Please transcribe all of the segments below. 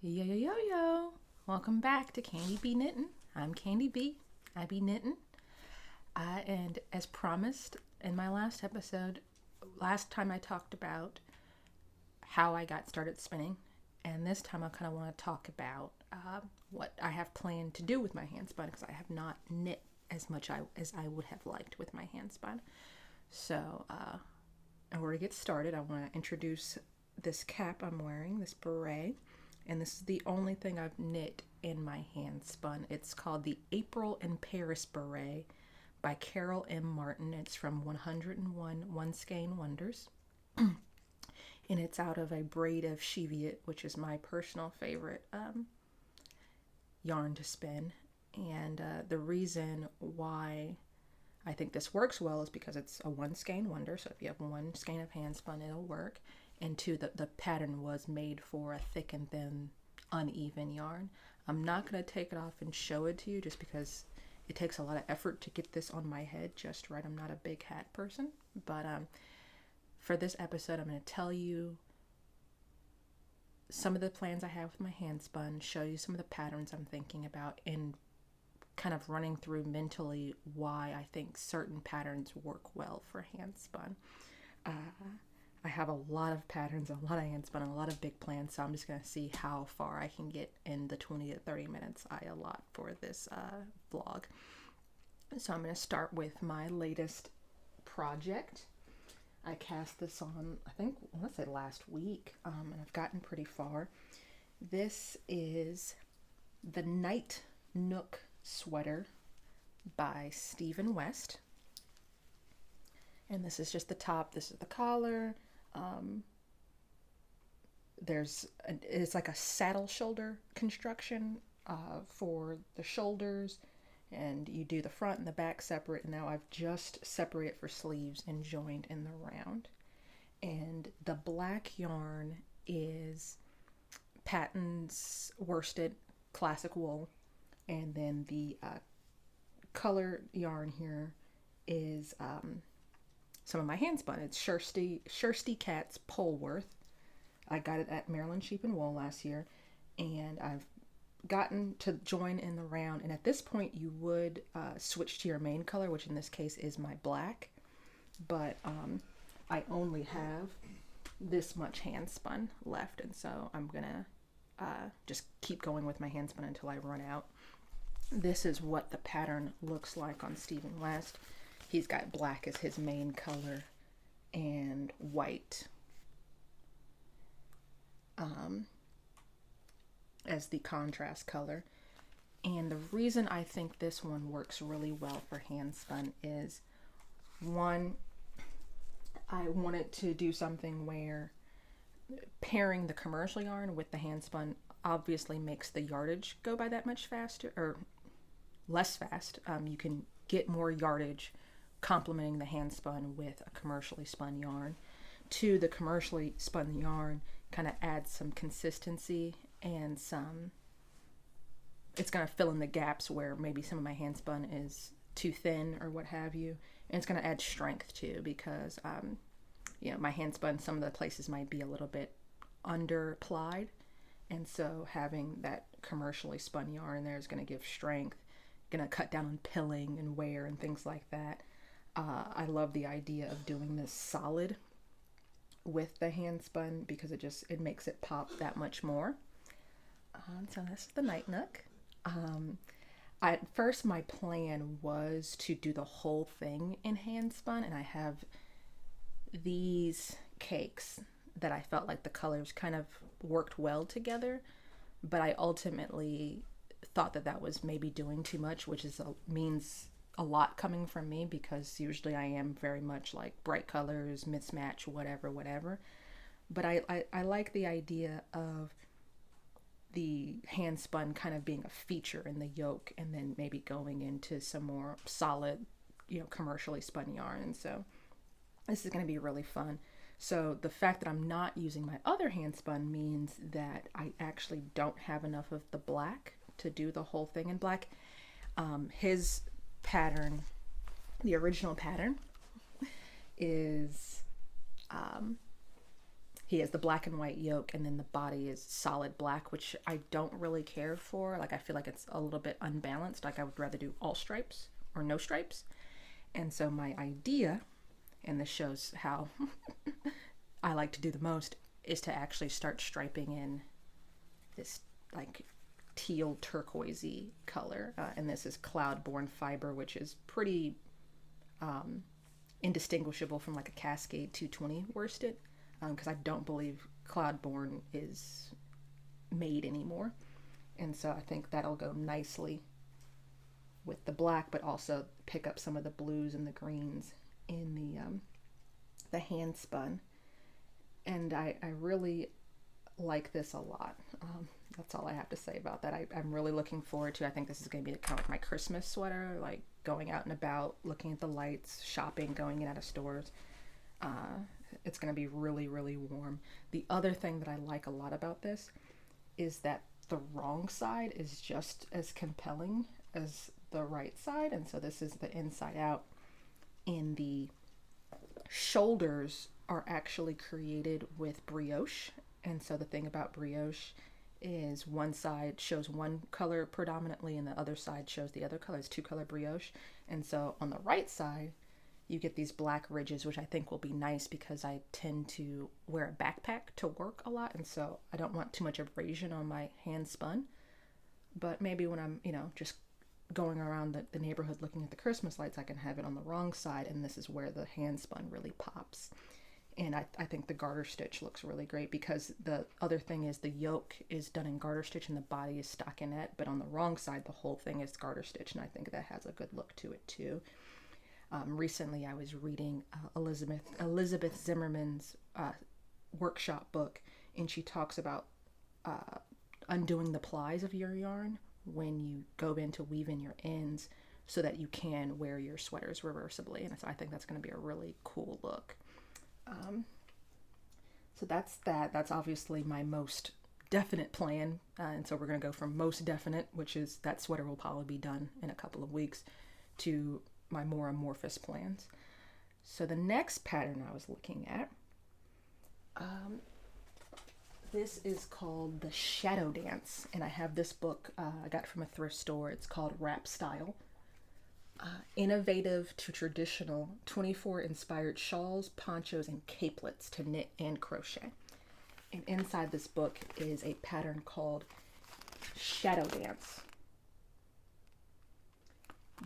Yo, yo, yo, yo. Welcome back to Candy B Knittin'. I'm Candy B. I be knitting. And as promised in my last episode, last time I talked about how I got started spinning. And this time I kind of want to talk about what I have planned to do with my handspun because I have not knit as much as I would have liked with my handspun. So, in order to get started, I want to introduce this cap I'm wearing, this beret. And this is the only thing I've knit in my handspun. It's called the April in Paris Beret by Carol M. Martin. It's from 101 One Skein Wonders. And it's out of a braid of Cheviot, which is my personal favorite yarn to spin. And the reason why I think this works well is because it's a one skein wonder. So if you have one skein of handspun, it'll work. And two, the pattern was made for a thick and thin, uneven yarn. I'm not going to take it off and show it to you just because it takes a lot of effort to get this on my head just right. I'm not a big hat person. But for this episode, I'm going to tell you some of the plans I have with my handspun, show you some of the patterns I'm thinking about, and kind of running through mentally why I think certain patterns work well for handspun. I have a lot of patterns, a lot of handspun, and a lot of big plans, so I'm just going to see how far I can get in the 20 to 30 minutes I allot for this vlog. So I'm going to start with my latest project. I cast this on, I think, let's say last week, and I've gotten pretty far. This is the Night Nook sweater by Stephen West. And this is just the top, this is the collar. It's like a saddle shoulder construction for the shoulders, and you do the front and the back separate, and now I've just separated for sleeves and joined in the round. And the black yarn is Patton's worsted classic wool, and then the color yarn here is some of my handspun. It's Shirsty Cat's Polworth. I got it at Maryland Sheep and Wool last year, and I've gotten to join in the round. And at this point, you would switch to your main color, which in this case is my black. But I only have this much handspun left, and so I'm gonna just keep going with my handspun until I run out. This is what the pattern looks like on Stephen West. He's got black as his main color and white as the contrast color. And the reason I think this one works really well for handspun is, one, I wanted to do something where pairing the commercial yarn with the handspun obviously makes the yardage go by that much faster, or less fast. You can get more yardage complementing the handspun with a commercially spun yarn. Two, the commercially spun yarn kind of adds some consistency and it's going to fill in the gaps where maybe some of my handspun is too thin or what have you. And it's going to add strength too, because my handspun, some of the places might be a little bit underplied, and so having that commercially spun yarn there is going to give strength, going to cut down on pilling and wear and things like that. I love the idea of doing this solid with the handspun because it makes it pop that much more. So this is the Night Nook. At first, my plan was to do the whole thing in handspun, and I have these cakes that I felt like the colors kind of worked well together, but I ultimately thought that was maybe doing too much, which means a lot coming from me because usually I am very much like bright colors, mismatch, whatever. But I like the idea of the handspun kind of being a feature in the yoke, and then maybe going into some more solid, commercially spun yarn. And so this is going to be really fun. So the fact that I'm not using my other handspun means that I actually don't have enough of the black to do the whole thing in black. His pattern, the original pattern, is He has the black and white yoke, and then the body is solid black, which I don't really care for. Like, I feel like it's a little bit unbalanced. Like, I would rather do all stripes or no stripes. And so my idea, and this shows how I like to do the most, is to actually start striping in this like teal turquoisey color. And this is Cloudborne fiber, which is pretty indistinguishable from like a Cascade 220 worsted, because I don't believe Cloudborne is made anymore. And so I think that'll go nicely with the black, but also pick up some of the blues and the greens in the Handspun. And I really like this a lot. That's all I have to say about that. I'm really looking forward to, I think this is going to be kind of like my Christmas sweater, like going out and about, looking at the lights, shopping, going in and out of stores. It's going to be really, really warm. The other thing that I like a lot about this is that the wrong side is just as compelling as the right side. And so this is the inside out. And the shoulders are actually created with brioche. And so the thing about brioche is one side shows one color predominantly and the other side shows the other color. It's two color brioche. And so on the right side, you get these black ridges, which I think will be nice because I tend to wear a backpack to work a lot. And so I don't want too much abrasion on my Handspun. But maybe when I'm, just going around the neighborhood looking at the Christmas lights, I can have it on the wrong side. And this is where the Handspun really pops. And I think the garter stitch looks really great, because the other thing is the yoke is done in garter stitch and the body is stockinette, but on the wrong side, the whole thing is garter stitch. And I think that has a good look to it too. Recently, I was reading Elizabeth Zimmerman's workshop book, and she talks about undoing the plies of your yarn when you go in to weave in your ends so that you can wear your sweaters reversibly. And so I think that's going to be a really cool look. So that's that. That's obviously my most definite plan. And so we're going to go from most definite, which is that sweater will probably be done in a couple of weeks, to my more amorphous plans. So the next pattern I was looking at, this is called the Shadow Dance, and I have this book I got from a thrift store. It's called Wrap Style. Innovative to traditional, 24 inspired shawls, ponchos, and capelets to knit and crochet. And inside this book is a pattern called Shadow Dance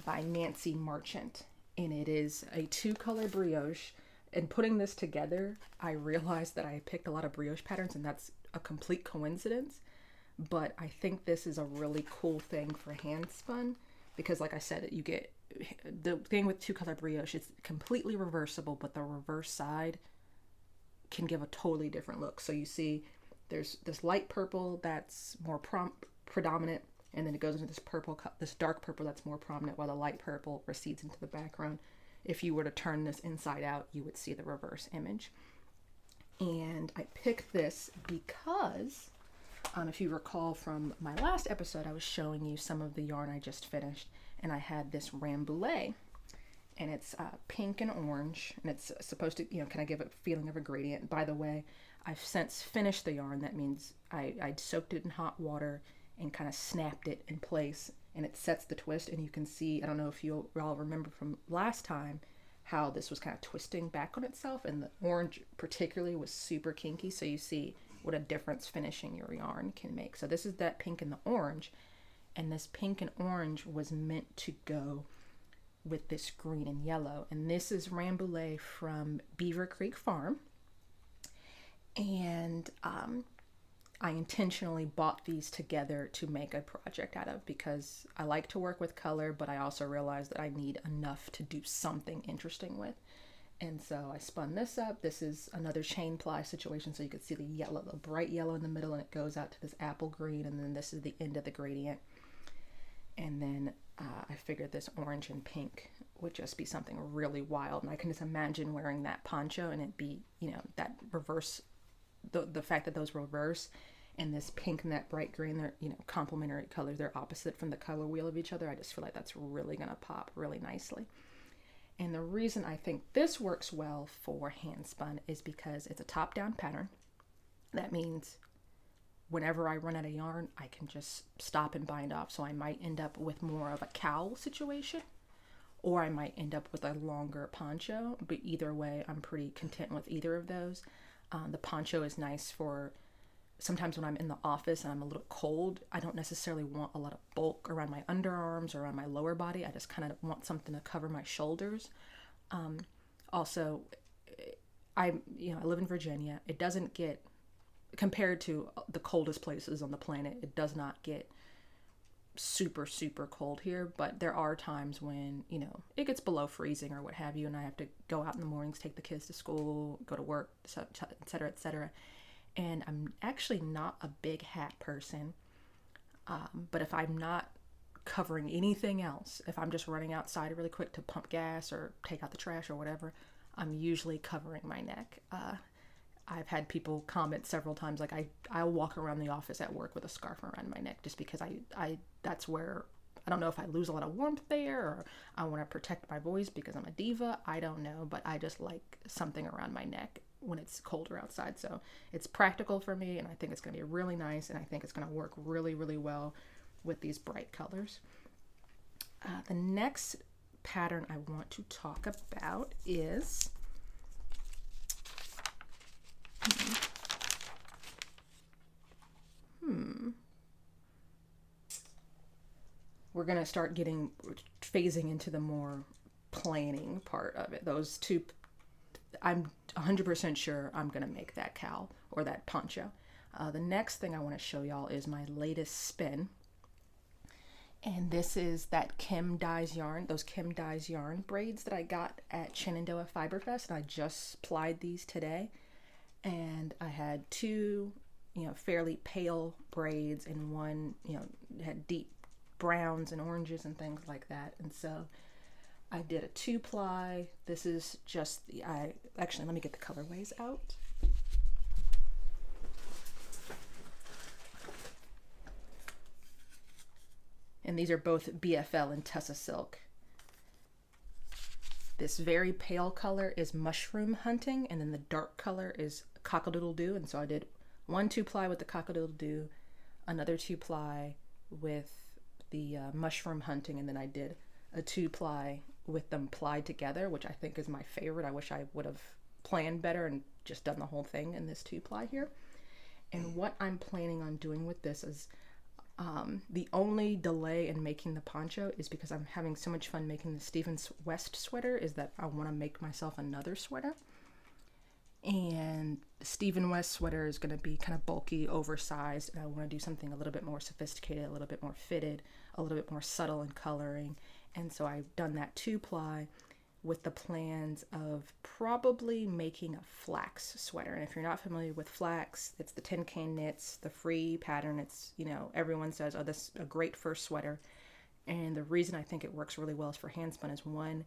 by Nancy Marchant, and it is a 2-color brioche. And putting this together, I realized that I picked a lot of brioche patterns, and that's a complete coincidence, but I think this is a really cool thing for Handspun, because like I said, you get the thing with 2-color brioche, it's completely reversible, but the reverse side can give a totally different look. So you see there's this light purple that's more predominant, and then it goes into this dark purple that's more prominent, while the light purple recedes into the background. If you were to turn this inside out, you would see the reverse image. And I picked this because, if you recall from my last episode, I was showing you some of the yarn I just finished, and I had this Rambouillet, and it's pink and orange, and it's supposed to, kind of give a feeling of a gradient. By the way, I've since finished the yarn. That means I soaked it in hot water and kind of snapped it in place, and it sets the twist. And you can see, I don't know if you all remember from last time, how this was kind of twisting back on itself, and the orange particularly was super kinky. So you see what a difference finishing your yarn can make. So this is that pink and the orange, and this pink and orange was meant to go with this green and yellow. And this is Rambouillet from Beaver Creek Farm. And I intentionally bought these together to make a project out of, because I like to work with color, but I also realize that I need enough to do something interesting with. And so I spun this up. This is another chain ply situation, so you can see the yellow, the bright yellow in the middle, and it goes out to this apple green, and then this is the end of the gradient. And then I figured this orange and pink would just be something really wild, and I can just imagine wearing that poncho and it be, that reverse, the fact that those reverse, and this pink and that bright green, they're, complementary colors. They're opposite from the color wheel of each other. I just feel like that's really going to pop really nicely. And the reason I think this works well for Handspun is because it's a top-down pattern. That means whenever I run out of yarn, I can just stop and bind off. So I might end up with more of a cowl situation, or I might end up with a longer poncho, but either way, I'm pretty content with either of those. The poncho is nice for sometimes when I'm in the office and I'm a little cold. I don't necessarily want a lot of bulk around my underarms or around my lower body. I just kind of want something to cover my shoulders. Also, I live in Virginia. It doesn't get, compared to the coldest places on the planet, it does not get super super cold here, but there are times when it gets below freezing or what have you, and I have to go out in the mornings, take the kids to school, go to work, etc etc. And I'm actually not a big hat person, but if I'm not covering anything else, if I'm just running outside really quick to pump gas or take out the trash or whatever, I'm usually covering my neck. I've had people comment several times, like I'll walk around the office at work with a scarf around my neck just because I that's where, I don't know if I lose a lot of warmth there or I want to protect my voice because I'm a diva. I don't know, but I just like something around my neck when it's colder outside. So it's practical for me, and I think it's going to be really nice, and I think it's going to work really, really well with these bright colors. The next pattern I want to talk about is we're going to start phasing into the more planning part of it. Those two, I'm 100% sure I'm going to make that cowl or that poncho. The next thing I want to show y'all is my latest spin. And this is that Kim Dyes yarn, those Kim Dyes yarn braids that I got at Shenandoah Fiber Fest. And I just plied these today. And I had two, fairly pale braids, and one, had deep browns and oranges and things like that. And so I did a 2-ply. This is just actually, let me get the colorways out. And these are both BFL and Tussa Silk. This very pale color is Mushroom Hunting, and then the dark color is Cock-a-doodle-doo. And so I did one 2-ply with the Cock-a-doodle-doo, another 2-ply with the Mushroom Hunting, and then I did a 2-ply with them plied together, which I think is my favorite. I wish I would have planned better and just done the whole thing in this 2-ply here. And what I'm planning on doing with this is the only delay in making the poncho is because I'm having so much fun making the Stephen West sweater, is that I want to make myself another sweater. And the Stephen West sweater is going to be kind of bulky, oversized, and I want to do something a little bit more sophisticated, a little bit more fitted, a little bit more subtle in coloring. And so I've done that 2-ply with the plans of probably making a flax sweater. And if you're not familiar with flax, it's the Tin Can Knits, the free pattern. It's, everyone says, oh, this is a great first sweater. And the reason I think it works really well is for Handspun is, one,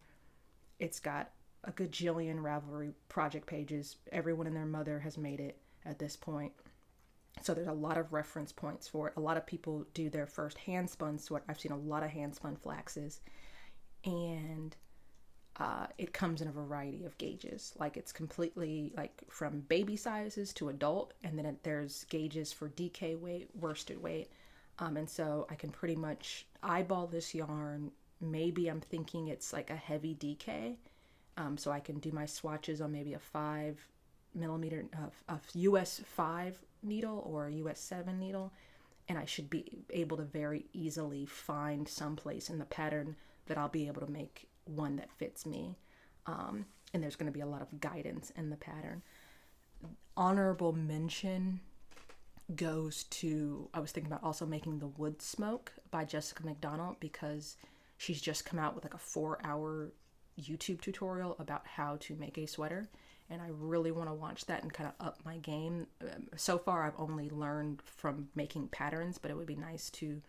it's got a gajillion Ravelry project pages. Everyone and their mother has made it at this point. So there's a lot of reference points for it. A lot of people do their first handspun sweater. I've seen a lot of handspun flaxes. And it comes in a variety of gauges. Like, it's completely like from baby sizes to adult, and then there's gauges for DK weight, worsted weight. And so I can pretty much eyeball this yarn. Maybe I'm thinking it's like a heavy DK. So I can do my swatches on maybe a 5mm of US 5 needle or a US 7 needle, and I should be able to very easily find some place in the pattern that I'll be able to make one that fits me. And there's going to be a lot of guidance in the pattern. Honorable mention goes to, I was thinking about also making the Wood Smoke by Jessica McDonald, because she's just come out with like a 4-hour YouTube tutorial about how to make a sweater, and I really want to watch that and kind of up my game. So far I've only learned from making patterns, but it would be nice to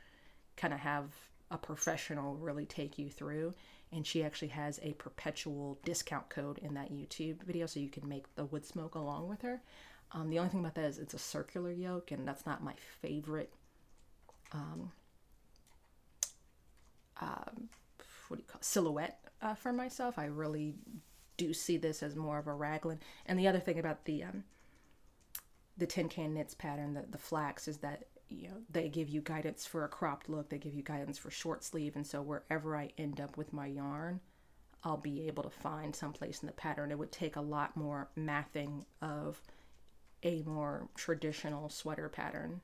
kind of have a professional really take you through. And she actually has a perpetual discount code in that YouTube video, so you can make the Wood Smoke along with her. The only thing about that is it's a circular yoke, and that's not my favorite silhouette for myself. I really do see this as more of a raglan. And the other thing about the the Tin Can Knits pattern, the flax, is that, you know, they give you guidance for a cropped look, they give you guidance for short sleeve, and so wherever I end up with my yarn, I'll be able to find someplace in the pattern. It would take a lot more mathing of a more traditional sweater pattern.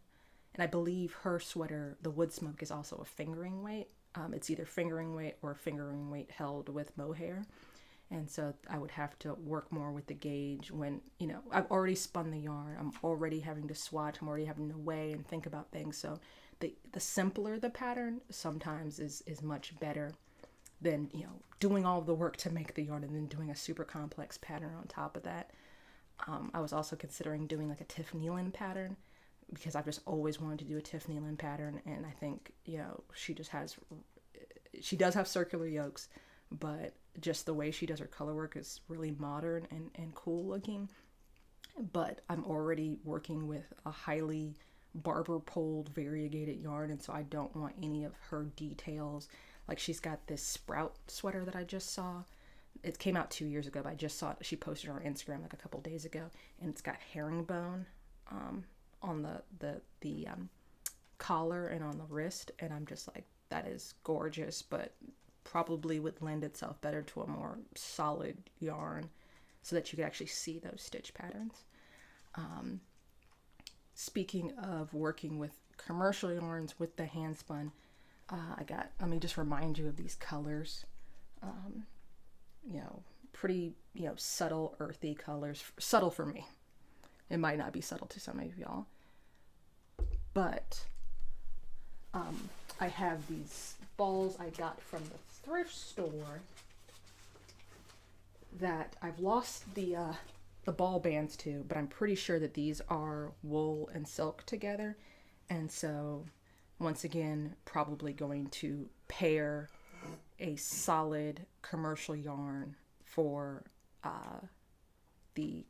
And I believe her sweater, the Wood Smoke, is also a fingering weight. It's either fingering weight or fingering weight held with mohair. And so I would have to work more with the gauge when, you know, I've already spun the yarn. I'm already having to swatch. I'm already having to weigh and think about things. So the simpler the pattern sometimes is much better than, you know, doing all the work to make the yarn and then doing a super complex pattern on top of that. I was also considering doing like a Tiffany Lynn pattern, because I've just always wanted to do a Tiffany Lynn pattern. And I think, you know, she does have circular yokes, but just the way she does her color work is really modern and cool looking. But I'm already working with a highly barber poled variegated yarn, and so I don't want any of her details. Like, she's got this Sprout sweater that I just saw. It came out 2 years ago, but I just saw it. She posted it on Instagram like a couple days ago, and it's got herringbone on the collar and on the wrist, and I'm just like, that is gorgeous, but probably would lend itself better to a more solid yarn so that you could actually see those stitch patterns. Speaking of working with commercial yarns with the Handspun, let me just remind you of these colors. You know, pretty, you know, subtle, earthy colors. Subtle for me. It might not be subtle to some of y'all. But I have these balls I got from the thrift store that I've lost the ball bands to, but I'm pretty sure that these are wool and silk together. And so, once again, probably going to pair a solid commercial yarn for the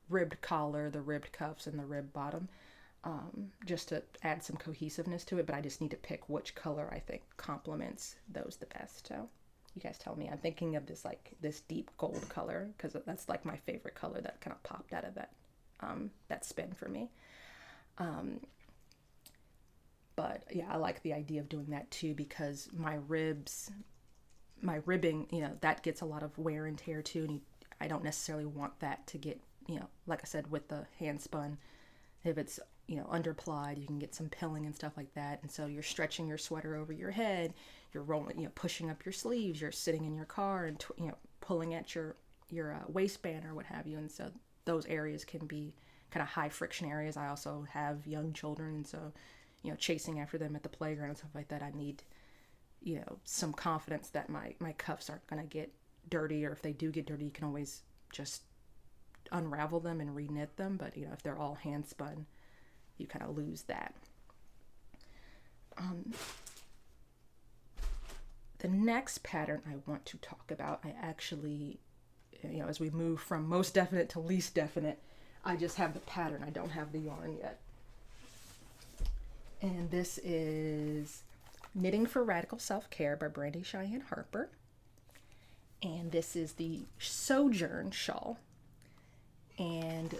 ribbed collar, the ribbed cuffs, and the ribbed bottom, just to add some cohesiveness to it. But I just need to pick which color I think complements those the best. So you guys tell me. I'm thinking of this deep gold color, because that's like my favorite color that kind of popped out of that spin for me. But yeah, I like the idea of doing that too, because my ribbing, you know, that gets a lot of wear and tear too, and I don't necessarily want that to get, you know, like I said, with the Handspun, if it's, you know, underplied, you can get some pilling and stuff like that. And so you're stretching your sweater over your head, you're rolling, you know, pushing up your sleeves, you're sitting in your car and, you know, pulling at your waistband or what have you. And so those areas can be kind of high friction areas. I also have young children, and so, you know, chasing after them at the playground and stuff like that, I need, you know, some confidence that my cuffs aren't going to get dirty, or if they do get dirty, you can always just unravel them and re-knit them. But, you know, if they're all hand spun, you kind of lose that. The next pattern I want to talk about, I actually, you know, as we move from most definite to least definite, I just have the pattern. I don't have the yarn yet. And this is Knitting for Radical Self-Care by Brandy Cheyenne Harper. And this is the Sojourn shawl. And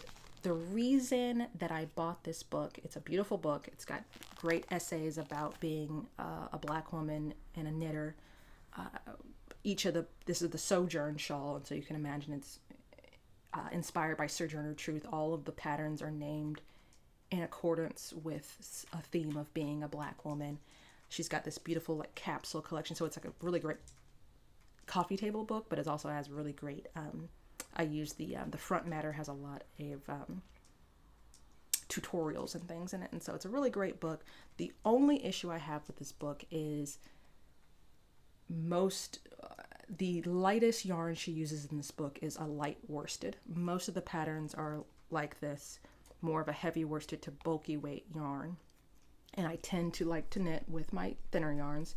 the reason that I bought this book, it's a beautiful book. It's got great essays about being a Black woman and a knitter. This is the Sojourn shawl, and so you can imagine it's inspired by Sojourner Truth. All of the patterns are named in accordance with a theme of being a Black woman. She's got this beautiful like capsule collection, so it's like a really great coffee table book, but it also has really great, I use the front matter has a lot of tutorials and things in it, and so it's a really great book. The only issue I have with this book is the lightest yarn she uses in this book is a light worsted. Most of the patterns are like this, more of a heavy worsted to bulky weight yarn, and I tend to like to knit with my thinner yarns,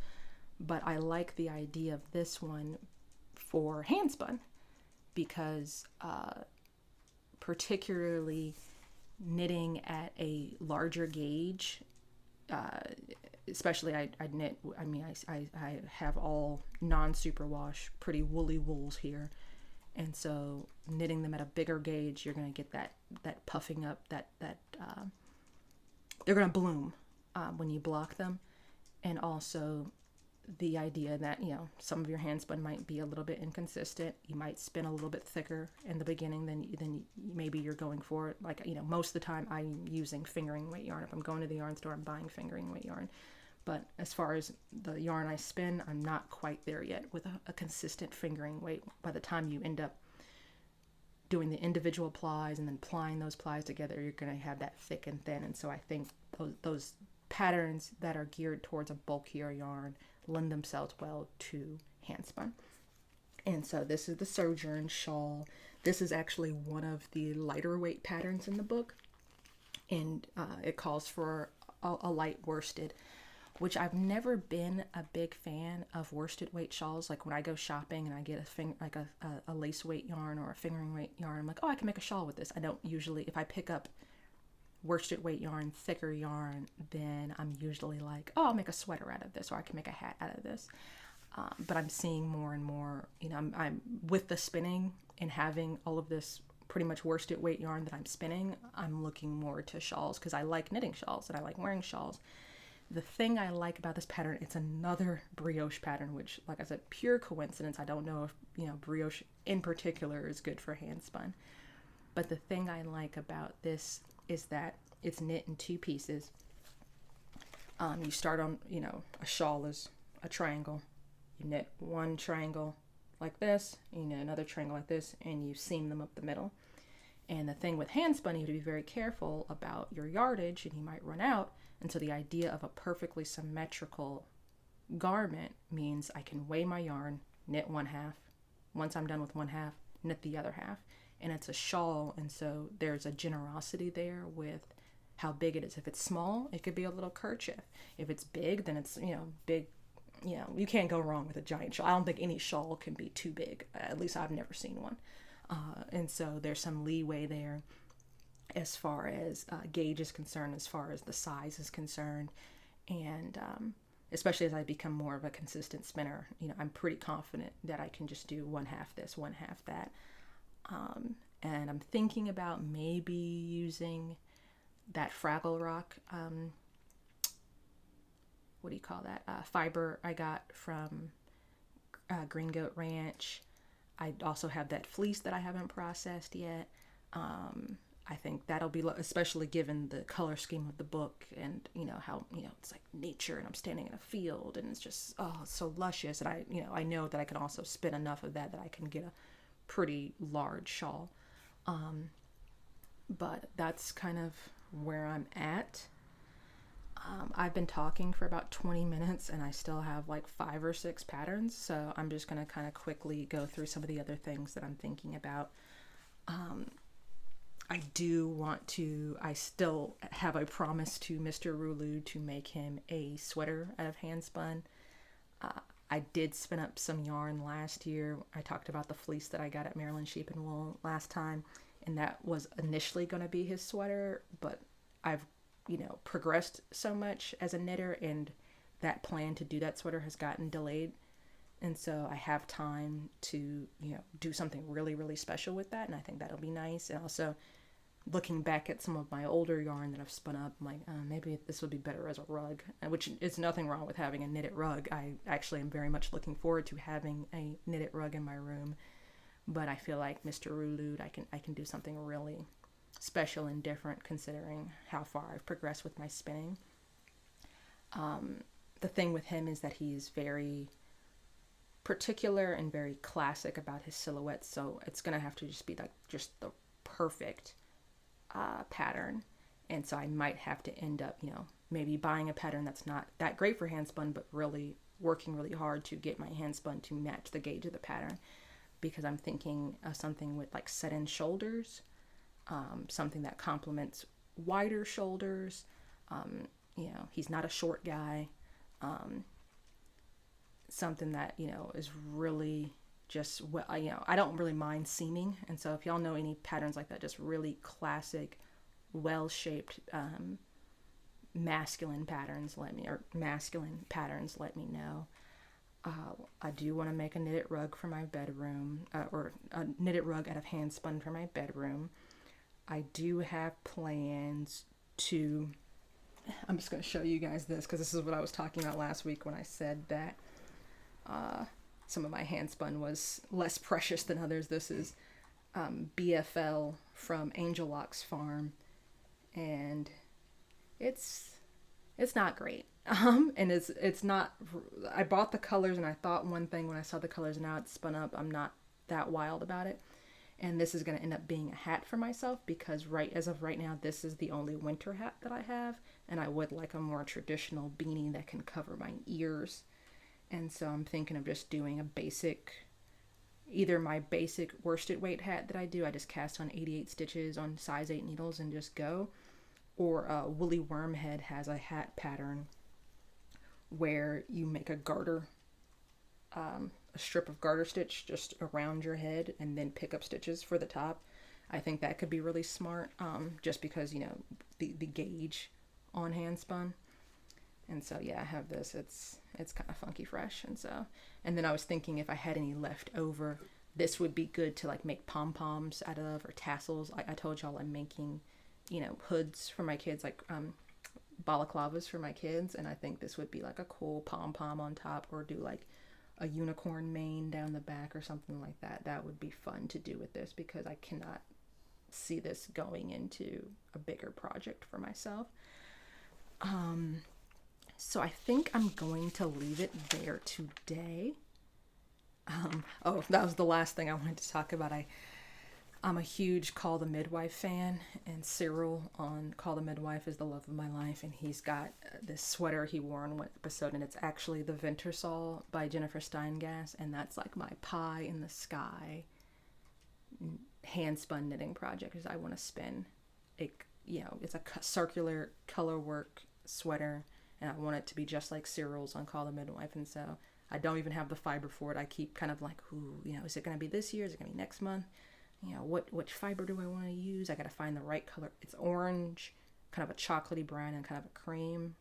but I like the idea of this one for Handspun, because particularly knitting at a larger gauge, especially I have all non-superwash, pretty woolly wools here, And so knitting them at a bigger gauge, you're going to get that puffing up, they're going to bloom when you block them. And also the idea that, some of your handspun might be a little bit inconsistent. You might spin a little bit thicker in the beginning than maybe you're going for. Like, most of the time I'm using fingering weight yarn. If I'm going to the yarn store, I'm buying fingering weight yarn. But as far as the yarn I spin, I'm not quite there yet with a consistent fingering weight. By the time you end up doing the individual plies and then plying those plies together, you're going to have that thick and thin. And so I think those patterns that are geared towards a bulkier yarn lend themselves well to handspun. And so this is the Sojourn shawl. This is actually one of the lighter weight patterns in the book. And it calls for a light worsted, which I've never been a big fan of worsted weight shawls. Like when I go shopping and I get a lace weight yarn or a fingering weight yarn, I'm like, oh, I can make a shawl with this. I don't usually, if I pick up worsted weight yarn, thicker yarn, then I'm usually like, oh, I'll make a sweater out of this, or I can make a hat out of this. But I'm seeing more and more, I'm with the spinning and having all of this pretty much worsted weight yarn that I'm spinning, I'm looking more to shawls because I like knitting shawls and I like wearing shawls. The thing I like about this pattern, it's another brioche pattern, which, like I said, pure coincidence. I don't know if, brioche in particular is good for handspun. But the thing I like about this is that it's knit in two pieces. You start on, a shawl is a triangle. You knit one triangle like this, you knit another triangle like this, and you seam them up the middle. And the thing with handspun, you have to be very careful about your yardage, and you might run out. And so the idea of a perfectly symmetrical garment means I can weigh my yarn, knit one half. Once I'm done with one half, knit the other half. And it's a shawl, and so there's a generosity there with how big it is. If it's small, it could be a little kerchief. If it's big, then it's, big. You can't go wrong with a giant shawl. I don't think any shawl can be too big. At least I've never seen one. And so there's some leeway there as far as gauge is concerned, as far as the size is concerned. And especially as I become more of a consistent spinner, I'm pretty confident that I can just do one half this, one half that. And I'm thinking about maybe using that Fraggle Rock, what do you call that? Fiber I got from Green Goat Ranch. I also have that fleece that I haven't processed yet. I think that'll be, especially given the color scheme of the book and, how, it's like nature and I'm standing in a field and it's just, it's so luscious. And I know that I can also spin enough of that I can get a pretty large shawl. But that's kind of where I'm at. I've been talking for about 20 minutes and I still have like 5 or 6 patterns. So I'm just going to kind of quickly go through some of the other things that I'm thinking about. I still have a promise to Mr. Rulu to make him a sweater out of handspun. I did spin up some yarn last year. I talked about the fleece that I got at Maryland Sheep and Wool last time, and that was initially going to be his sweater, but I've, progressed so much as a knitter, and that plan to do that sweater has gotten delayed. And so I have time to, do something really, really special with that, and I think that'll be nice. And also, looking back at some of my older yarn that I've spun up, I'm like, maybe this would be better as a rug, which is nothing wrong with having a knitted rug. I actually am very much looking forward to having a knitted rug in my room, but I feel like Mr. Rulud, I can do something really special and different considering how far I've progressed with my spinning. The thing with him is that he's very particular and very classic about his silhouettes, so it's gonna have to just be like just the perfect pattern. And so I might have to end up, maybe buying a pattern that's not that great for handspun, but really working really hard to get my handspun to match the gauge of the pattern, because I'm thinking of something with like set-in shoulders, something that complements wider shoulders. He's not a short guy. Something that, is really just, I don't really mind seaming. And so if y'all know any patterns like that, just really classic, well-shaped, masculine patterns, let me know. I do want to make a knitted rug for my bedroom, or a knitted rug out of Handspun for my bedroom. I do have plans to, I'm just going to show you guys this because this is what I was talking about last week when I said that some of my Handspun was less precious than others. This is BFL from Angel Lock's farm, and it's not great. And it's not, I bought the colors and I thought one thing when I saw the colors, and now it's spun up. I'm not that wild about it. And this is going to end up being a hat for myself because as of right now, this is the only winter hat that I have. And I would like a more traditional beanie that can cover my ears. And so I'm thinking of just doing a basic, either my basic worsted weight hat that I do. I just cast on 88 stitches on size 8 needles and just go. Or Woolly Wormhead has a hat pattern where you make a garter, a strip of garter stitch just around your head and then pick up stitches for the top. I think that could be really smart, just because, you know, the gauge on Handspun. And so, yeah, I have this. It's kind of funky fresh. And then I was thinking if I had any left over, this would be good to like make pom-poms out of, or tassels. I told y'all I'm making, you know, hoods for my kids, like balaclavas for my kids, and I think this would be like a cool pom-pom on top, or do like a unicorn mane down the back or something like that. That would be fun to do with this because I cannot see this going into a bigger project for myself. So I think I'm going to leave it there today. Oh, that was the last thing I wanted to talk about. I'm a huge Call the Midwife fan, and Cyril on Call the Midwife is the love of my life, and he's got this sweater he wore in one episode, and it's actually the Wintersol by Jennifer Steingass, and that's like my pie in the sky Handspun knitting project, because I want to spin it, you know, it's a circular color work sweater, and I want it to be just like Cyril's on Call the Midwife, and so I don't even have the fiber for it. I keep kind of like, ooh, you know, is it going to be this year? Is it going to be next month? You know, which fiber do I want to use? I got to find the right color. It's orange, kind of a chocolatey brown, and kind of a cream.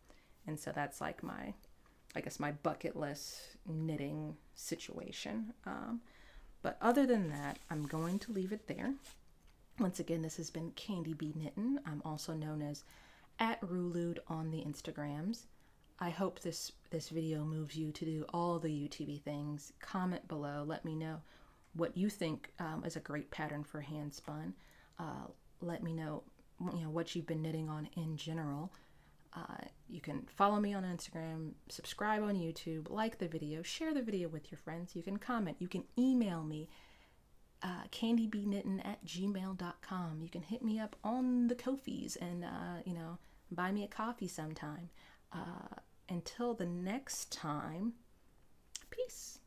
And so that's like my bucket list knitting situation. But other than that, I'm going to leave it there. Once again, this has been candibknittin. I'm also known as @Rulude on the Instagrams. I hope this video moves you to do all the UTV things. Comment below. Let me know what you think is a great pattern for Handspun. Let me know, you know, what you've been knitting on in general. You can follow me on Instagram, subscribe on YouTube, like the video, share the video with your friends. You can comment. You can email me, candibknittin@gmail.com. You can hit me up on the Ko-fis and, you know, buy me a coffee sometime. Until the next time, peace.